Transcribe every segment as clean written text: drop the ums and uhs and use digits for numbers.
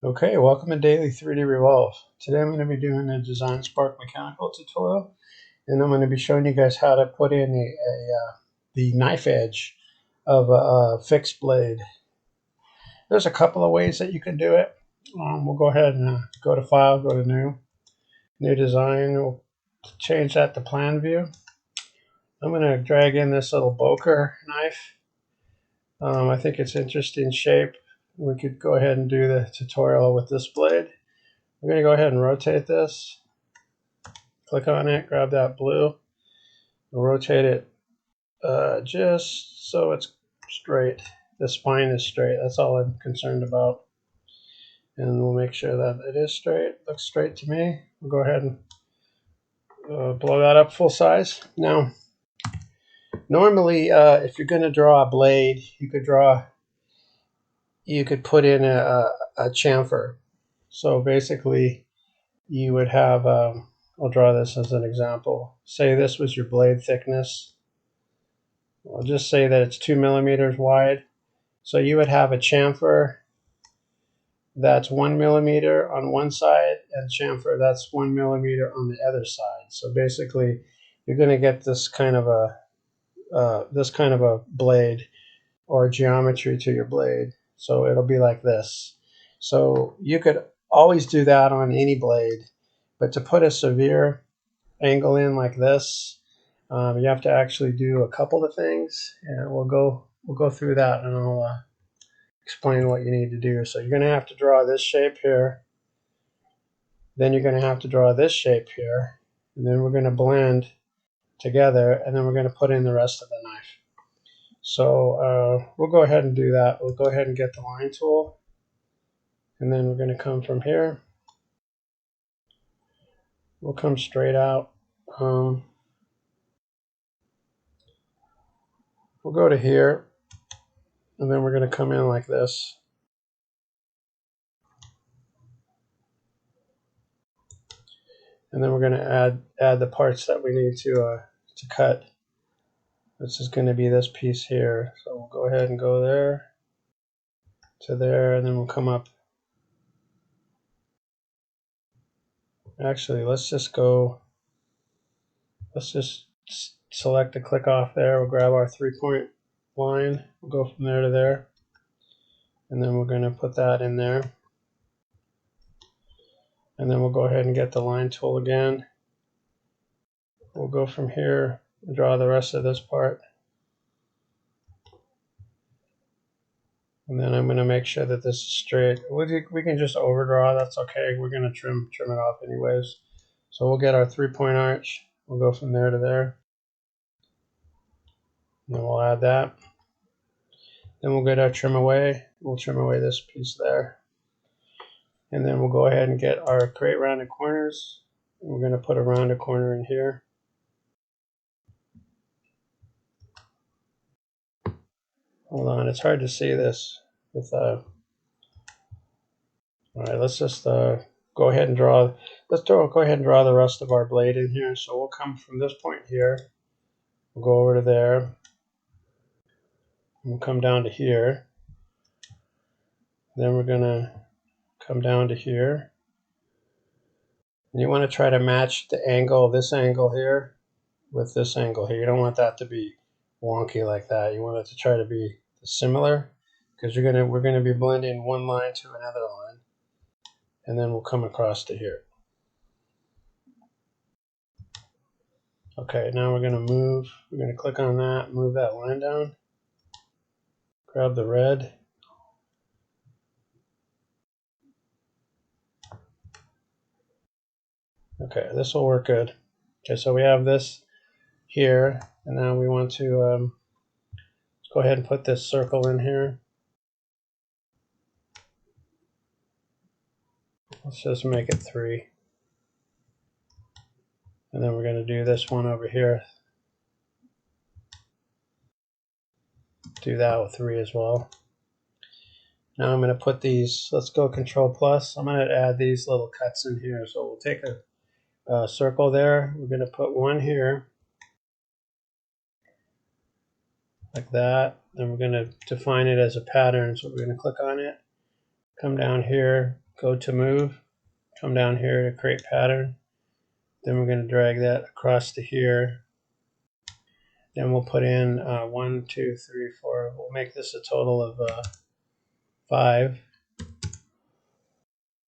Okay, welcome to Daily 3D Revolve. Today I'm going to be doing a Design Spark Mechanical tutorial, and I'm going to be showing you guys how to put in the knife edge of a fixed blade. There's a couple of ways that you can do it. We'll go ahead and go to File, go to New Design. We'll change that to Plan View. I'm going to drag in this little Boker knife. I think it's an interesting shape. We could go ahead and do the tutorial with this blade. We're going to go ahead and rotate this. Click on it, grab that blue, and rotate it just so it's straight. The spine is straight. That's all I'm concerned about. And we'll make sure that it is straight. Looks straight to me. We'll go ahead and blow that up full size. Now, normally, if you're going to draw a blade, you could put in a chamfer. So basically, you would have, I'll draw this as an example. Say this was your blade thickness. I'll just say that it's 2 millimeters wide. So you would have a chamfer that's 1 millimeter on one side and chamfer that's 1 millimeter on the other side. So basically, you're going to get this kind of a blade or geometry to your blade. So it'll be like this. So you could always do that on any blade, but to put a severe angle in like this, you have to actually do a couple of things, and we'll go through that, and I'll explain what you need to do. So you're going to have to draw this shape here, then you're going to have to draw this shape here, and then we're going to blend together, and then we're going to put in the rest of the knife. So we'll go ahead and do that. We'll go ahead and get the line tool, and then we're going to come from here. We'll come straight out. We'll go to here, and then we're going to come in like this. And then we're going to add the parts that we need to cut. This is going to be this piece here. So we'll go ahead and go there to there, and then we'll come up. Actually, let's just select the click off there. We'll grab our 3-point line. We'll go from there to there. And then we're going to put that in there. And then we'll go ahead and get the line tool again. We'll go from here and draw the rest of this part. And then I'm going to make sure that this is straight. We can just overdraw. That's okay. We're going to trim it off anyways. So we'll get our 3-point arch. We'll go from there to there. And then we'll add that. Then we'll get our trim away. We'll trim away this piece there. And then we'll go ahead and get our create rounded corners. We're going to put a rounded corner in here. Hold on, it's hard to see this with all right, let's just go ahead and draw. Go ahead and draw the rest of our blade in here. So we'll come from this point here. We'll go over to there. We'll come down to here. Then we're gonna come down to here. And you want to try to match the angle, this angle here, with this angle here. You don't want that to be wonky like that. You want it to try to be similar, because we're gonna be blending one line to another line, and then we'll come across to here. Okay, now we're gonna move. We're gonna click on that, move that line down, grab the red. Okay, this will work good. Okay, so we have this here, and now we want to go ahead and put this circle in here. Let's just make it 3. And then we're going to do this one over here. Do that with 3 as well. Now I'm going to put these, let's go Control Plus. I'm going to add these little cuts in here. So we'll take a circle there. We're going to put one here, like that. Then we're going to define it as a pattern. So we're going to click on it, come down here, go to move, come down here to create pattern. Then we're going to drag that across to here. Then we'll put in 1, 2, 3, 4. We'll make this a total of 5.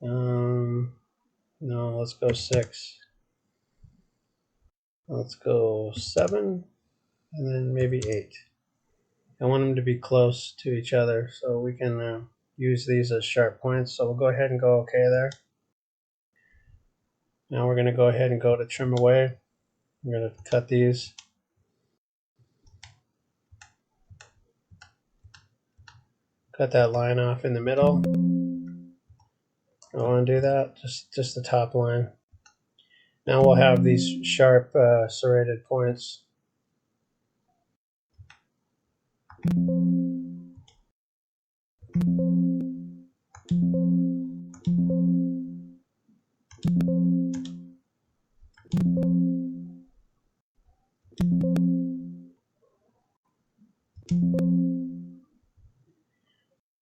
No, let's go 6. Let's go 7, and then maybe 8. I want them to be close to each other so we can use these as sharp points. So we'll go ahead and go OK there. Now we're going to go ahead and go to trim away. We're going to cut these. Cut that line off in the middle. I don't want to do that, just the top line. Now we'll have these sharp serrated points.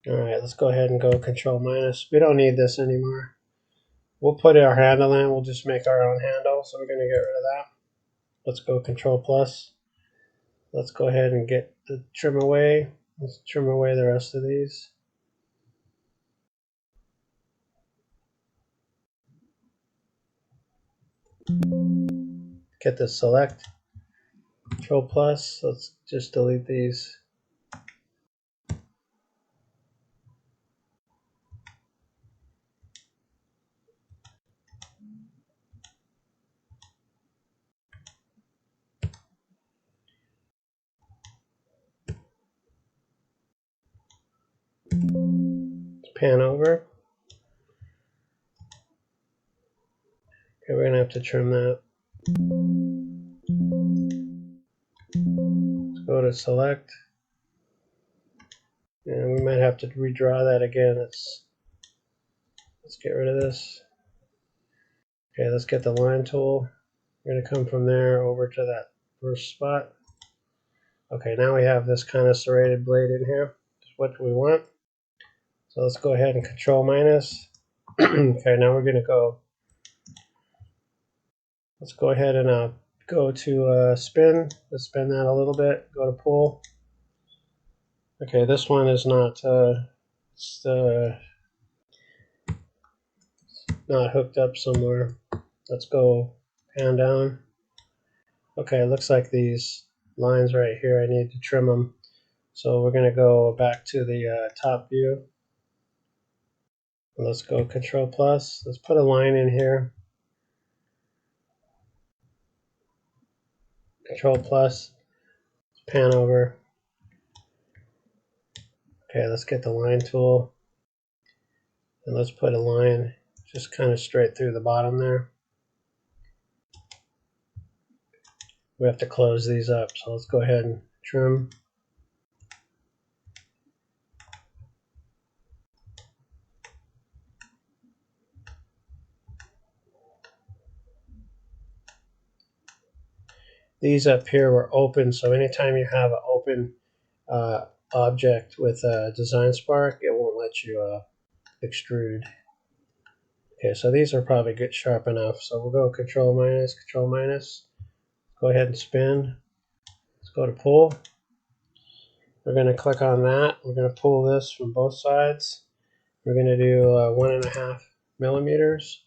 Alright, let's go ahead and go Control minus. We don't need this anymore. We'll put our handle in. We'll just make our own handle. So we're going to get rid of that. Let's go Control plus. Let's go ahead and get the trim away. Let's trim away the rest of these. Get the select. Control plus. Let's just delete these. Pan over. Okay, we're going to have to trim that. Let's go to select. And we might have to redraw that again. Let's get rid of this. Okay, let's get the line tool. We're going to come from there over to that first spot. Okay, now we have this kind of serrated blade in here. That's what we want. So let's go ahead and Control minus. Okay, now we're going to go. Let's go ahead and go to spin. Let's spin that a little bit. Go to pull. Okay, this one is not not hooked up somewhere. Let's go pan down. Okay, it looks like these lines right here, I need to trim them. So we're going to go back to the top view. Let's go Control plus. Let's put a line in here. Control plus. Pan over. Okay, let's get the line tool. And let's put a line just kind of straight through the bottom there. We have to close these up. So let's go ahead and trim. These up here were open, so anytime you have an open object with Design Spark, it won't let you extrude. Okay, so these are probably good sharp enough. So we'll go Control minus, Control minus. Go ahead and spin. Let's go to pull. We're going to click on that. We're going to pull this from both sides. We're going to do 1.5 millimeters.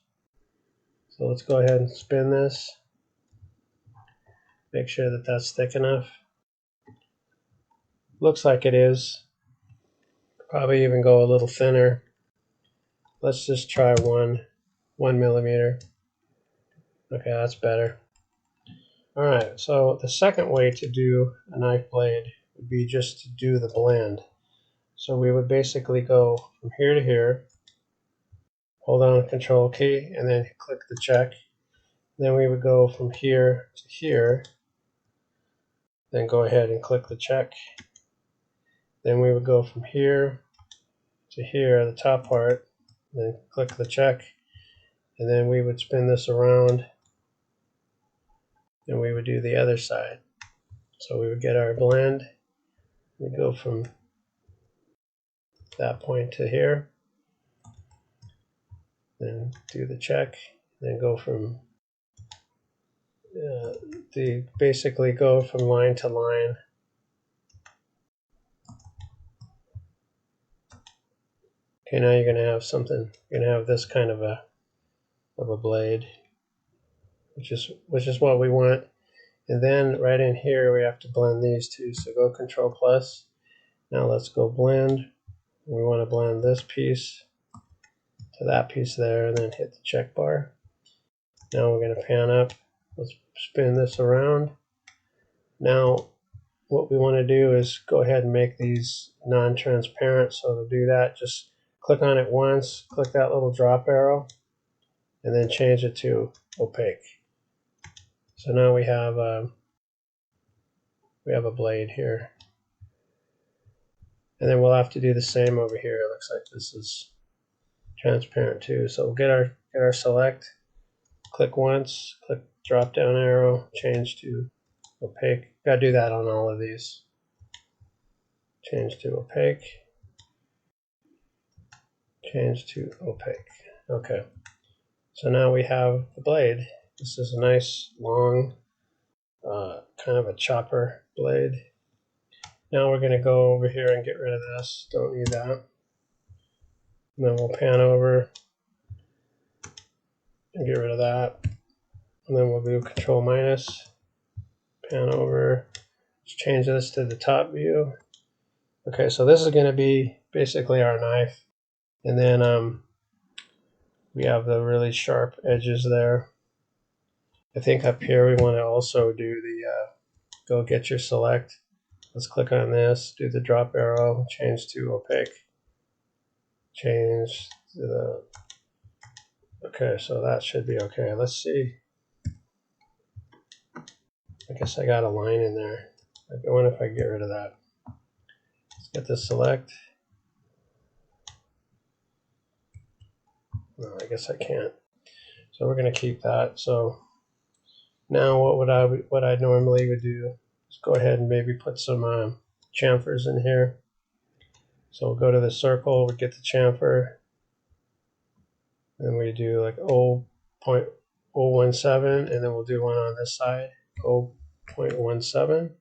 So let's go ahead and spin this. Make sure that that's thick enough. Looks like it is. Probably even go a little thinner. Let's just try 1 millimeter. Okay, that's better. Alright, so the second way to do a knife blade would be just to do the blend. So we would basically go from here to here, hold down the Control key, and then click the check. Then we would go from here to here, then go ahead and click the check. Then we would go from here to here, the top part, then click the check, and then we would spin this around, and we would do the other side. So we would get our blend. We go from that point to here. then do the check, then go from basically go from line to line. Okay, now you're going to have something. You're going to have this kind of a blade, which is what we want. And then right in here we have to blend these two. So go Control plus. Now let's go blend. We want to blend this piece to that piece there, and then hit the check bar. Now we're going to pan up. Let's spin this around. Now what we want to do is go ahead and make these non-transparent. So to do that, just click on it once, click that little drop arrow, and then change it to opaque. So now we have a blade here. And then we'll have to do the same over here. It looks like this is transparent too. So we'll get our select, click once, click drop down arrow, change to opaque. Got to do that on all of these. Change to opaque. Change to opaque. Okay. So now we have the blade. This is a nice long kind of a chopper blade. Now we're going to go over here and get rid of this. Don't need that. And then we'll pan over and get rid of that. And then we'll do Control minus, pan over, let's change this to the top view. Okay, so this is going to be basically our knife. And then we have the really sharp edges there. I think up here we want to also do the go get your select. Let's click on this, do the drop arrow, change to opaque. Change to the, okay, so that should be okay. Let's see. I guess I got a line in there. I wonder if I get rid of that. Let's get the select. No, I guess I can't. So we're going to keep that. So now what I normally would do is go ahead and maybe put some chamfers in here. So we'll go to the circle, we get the chamfer, and we do like 0.017, and then we'll do one on this side, 0.17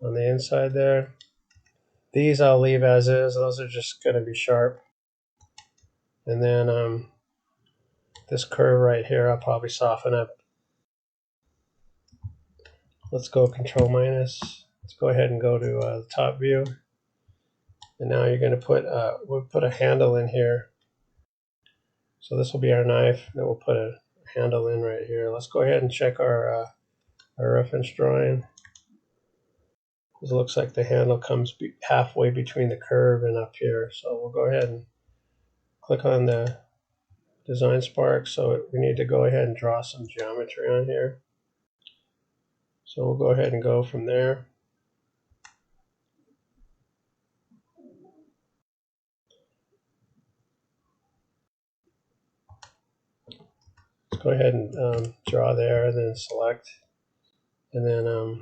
on the inside there. These I'll leave as is. Those are just going to be sharp. And then this curve right here, I'll probably soften up. Let's go Control minus. Let's go ahead and go to the top view. And now you're going to put, we'll put a handle in here. So this will be our knife. Then we'll put a handle in right here. Let's go ahead and check our reference drawing. It looks like the handle comes halfway between the curve and up here. So we'll go ahead and click on the Design Spark. So we need to go ahead and draw some geometry on here. So we'll go ahead and go from there. Let's go ahead and draw there, and then select. And then I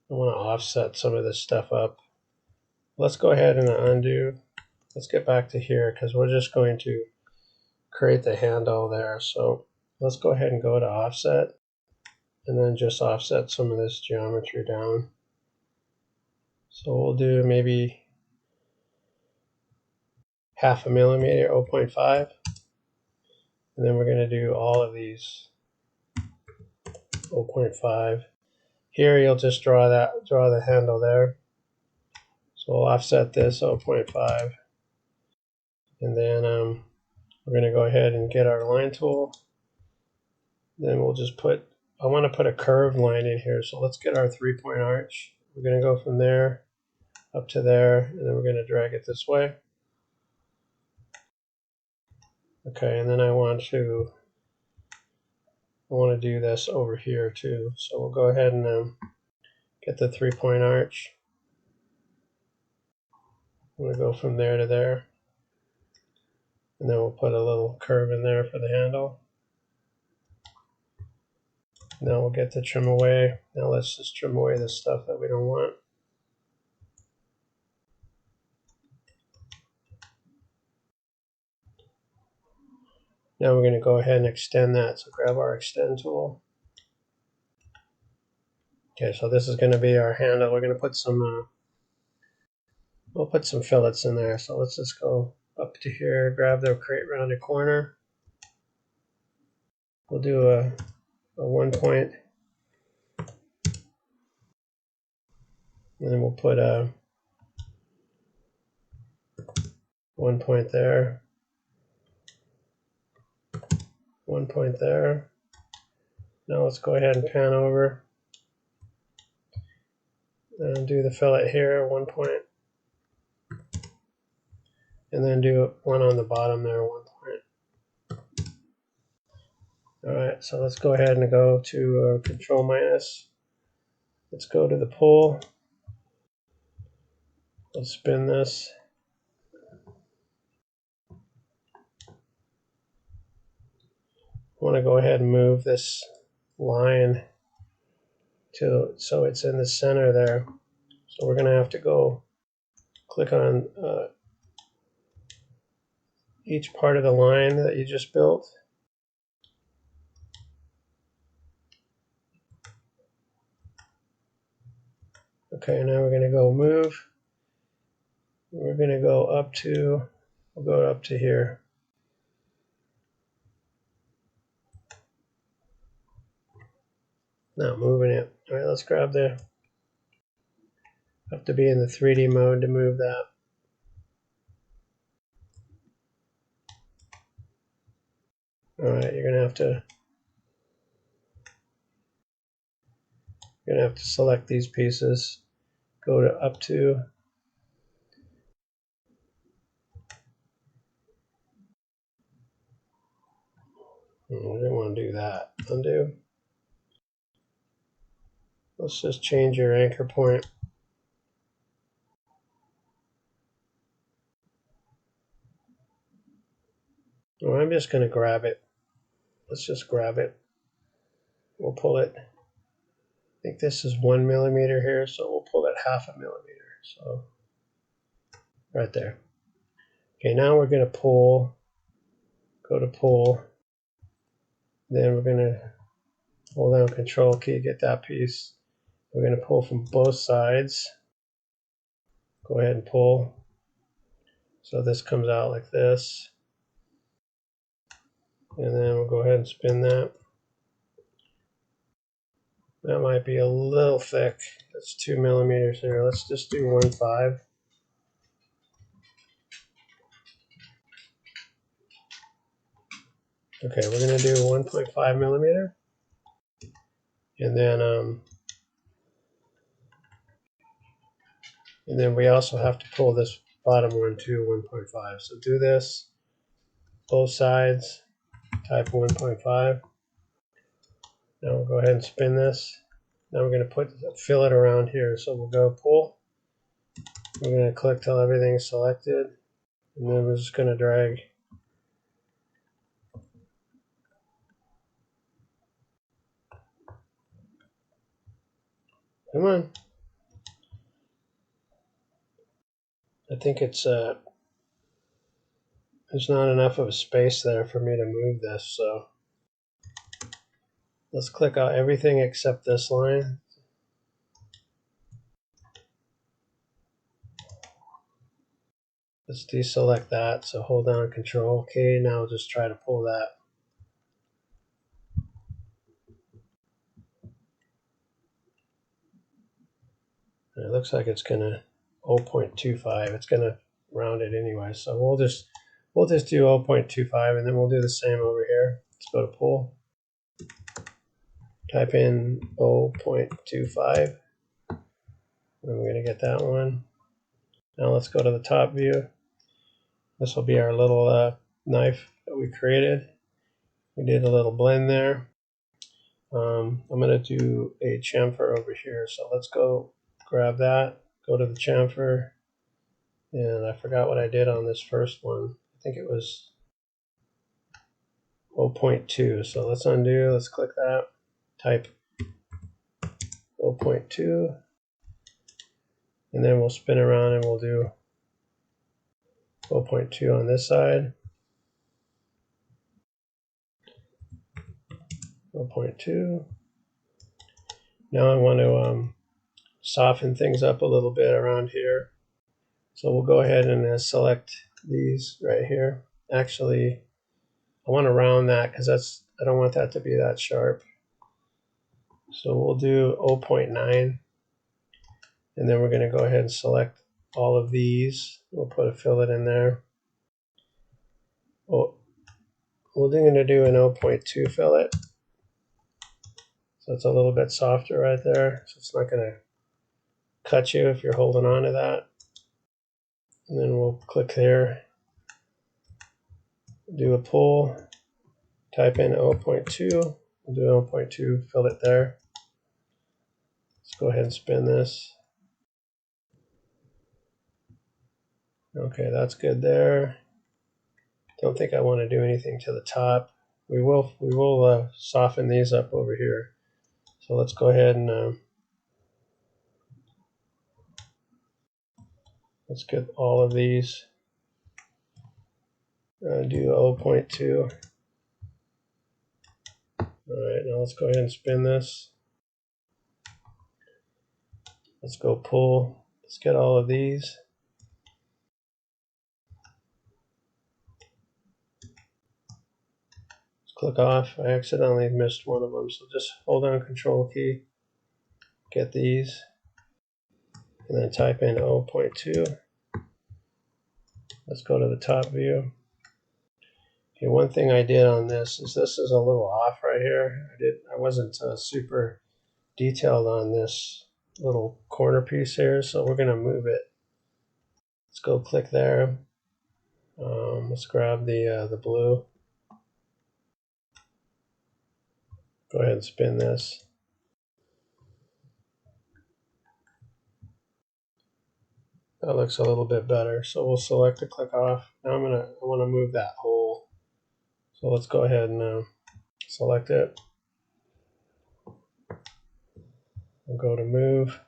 want to offset some of this stuff up. Let's go ahead and undo. Let's get back to here because we're just going to create the handle there. So let's go ahead and go to offset, and then just offset some of this geometry down. So we'll do maybe 0.5 millimeter, 0.5, and then we're going to do all of these 0.5. Here you'll just draw the handle there. So we'll offset this 0.5, and then we're going to go ahead and get our line tool. Then we'll just put, I want to put a curved line in here, so let's get our 3-point arch. We're going to go from there up to there, and then we're going to drag it this way. Okay, and then I want to do this over here too. So we'll go ahead and get the 3-point arch. I'm going to go from there to there, and then we'll put a little curve in there for the handle. Now we'll get the trim away. Now let's just trim away the stuff that we don't want. Now we're going to go ahead and extend that. So grab our extend tool. Okay, so this is going to be our handle. We're going to put some, we'll put some fillets in there. So let's just go up to here, grab the create rounded corner. We'll do a 1 point, and then we'll put a 1 point there, 1 point there. Now let's go ahead and pan over and do the fillet here, 1 point, and then do one on the bottom there, 1 point. All right, so let's go ahead and go to Control minus. Let's go to the pull. Let's spin this. I want to go ahead and move this line so it's in the center there. So we're going to have to go click on each part of the line that you just built. Okay, now we're going to go move. We're going to go up to, we'll go up to here. Not moving it. All right, let's grab the, have to be in the 3D mode to move that. All right, you're going to have to select these pieces. Go to up to. I didn't want to do that. Undo. Let's just change your anchor point. Well, I'm just going to grab it. Let's just grab it. We'll pull it. I think this is 1 millimeter here, so we'll pull it 0.5 millimeter. So right there. Okay, now we're going to pull. Go to pull. Then we're going to hold down Control key, get that piece. We're going to pull from both sides. Go ahead and pull. So this comes out like this. And then we'll go ahead and spin that. That might be a little thick. That's 2 millimeters there. Let's just do 1.5. Okay, we're going to do 1.5 millimeter. And then we also have to pull this bottom one to 1.5. So do this, both sides, type 1.5. Now we'll go ahead and spin this. Now we're going to put a fillet around here. So we'll go pull. We're going to click till everything's selected. And then we're just going to drag. Come on. I think it's there's not enough of a space there for me to move this, so let's click out everything except this line. Let's deselect that, so hold down Control K. Now I'll just try to pull that. And it looks like it's gonna 0.25. It's gonna round it anyway, so we'll just do 0.25, and then we'll do the same over here. Let's go to pull. Type in 0.25. And we're gonna get that one. Now let's go to the top view. This will be our little knife that we created. We did a little blend there. I'm going to do a chamfer over here. So let's go grab that, go to the chamfer, and I forgot what I did on this first one. I think it was 0.2. So let's undo, let's click that, type 0.2, and then we'll spin around and we'll do 0.2 on this side. 0.2. Now I want to soften things up a little bit around here. So we'll go ahead and select these right here. Actually, I want to round that because I don't want that to be that sharp. So we'll do 0.9, and then we're going to go ahead and select all of these. We'll put a fillet in there. Oh, we're going to do an 0.2 fillet. So it's a little bit softer right there. So it's not going to cut you if you're holding on to that. And then we'll click there, do a pull, type in 0.2, we'll do 0.2 fillet there. Let's go ahead and spin this. Okay, that's good there. Don't think I want to do anything to the top. We will soften these up over here. So let's go ahead and let's get all of these. Do 0.2. All right, now let's go ahead and spin this. Let's go pull. Let's get all of these. Let's click off. I accidentally missed one of them, so just hold down Control key. Get these, and then type in 0.2. Let's go to the top view. Okay, one thing I did on this is a little off right here. I wasn't super detailed on this little corner piece here, so we're going to move it. Let's go click there. Let's grab the blue. Go ahead and spin this. That looks a little bit better. So we'll select the click off. Now I want to move that hole. So let's go ahead and select it. We'll go to move.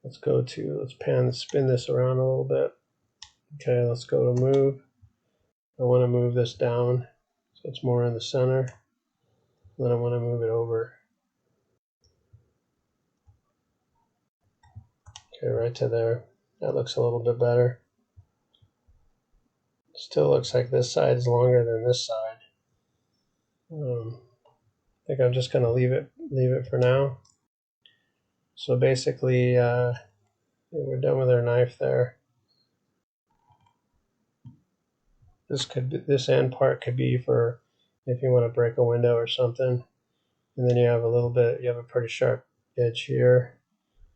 Let's spin this around a little bit. Okay, let's go to move. I want to move this down so it's more in the center. Then I want to move it over. Okay, right to there. That looks a little bit better. Still looks like this side is longer than this side. I think I'm just going to leave it for now. So basically, we're done with our knife there. This end part could be for if you want to break a window or something. And then you have a pretty sharp edge here.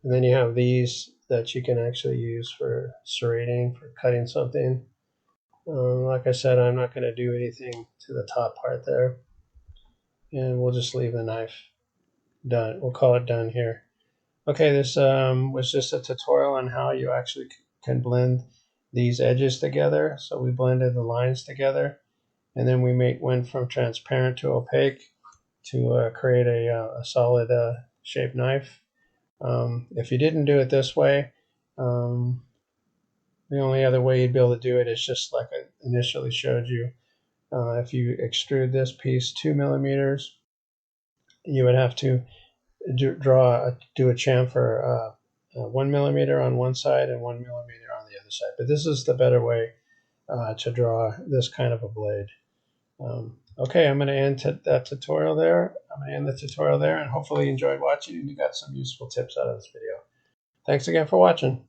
And then you have these that you can actually use for serrating, for cutting something. Like I said, I'm not going to do anything to the top part there. And we'll just leave the knife done. We'll call it done here. Okay, this was just a tutorial on how you actually can blend these edges together. So we blended the lines together, and then we went from transparent to opaque to create a solid shaped knife. If you didn't do it this way, the only other way you'd be able to do it is just like I initially showed you. If you extrude this piece 2 millimeters, you would have to do a chamfer 1 millimeter on one side and 1 millimeter on the other side. But this is the better way to draw this kind of a blade. Okay, I'm going to end that tutorial there. I'm going to end the tutorial there, and hopefully you enjoyed watching and you got some useful tips out of this video. Thanks again for watching.